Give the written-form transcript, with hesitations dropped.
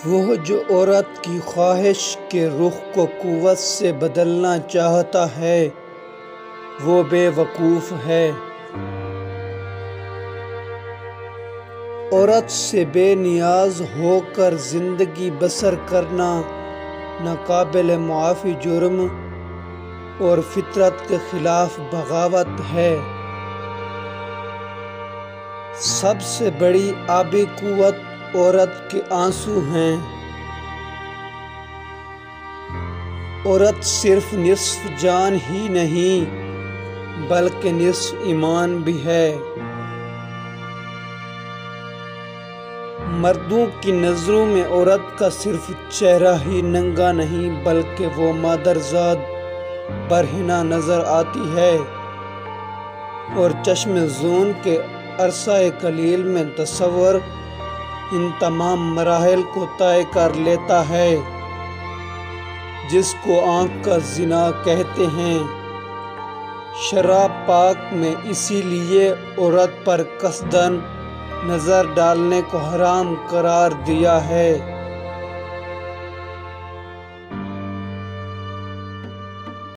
وہ جو عورت کی خواہش کے رخ کو قوت سے بدلنا چاہتا ہے وہ بے وقوف ہے۔ عورت سے بے نیاز ہو کر زندگی بسر کرنا ناقابل معافی جرم اور فطرت کے خلاف بغاوت ہے۔ سب سے بڑی آبی قوت عورت کے آنسو ہیں۔ عورت صرف نصف جان ہی نہیں بلکہ نصف ایمان بھی ہے۔ مردوں کی نظروں میں عورت کا صرف چہرہ ہی ننگا نہیں بلکہ وہ مادرزاد برہنہ نظر آتی ہے، اور چشم زون کے عرصہ قلیل میں تصور ان تمام مراحل کو طے کر لیتا ہے جس کو آنکھ کا زنا کہتے ہیں۔ شرع پاک میں اسی لیے عورت پر قصداً نظر ڈالنے کو حرام قرار دیا ہے۔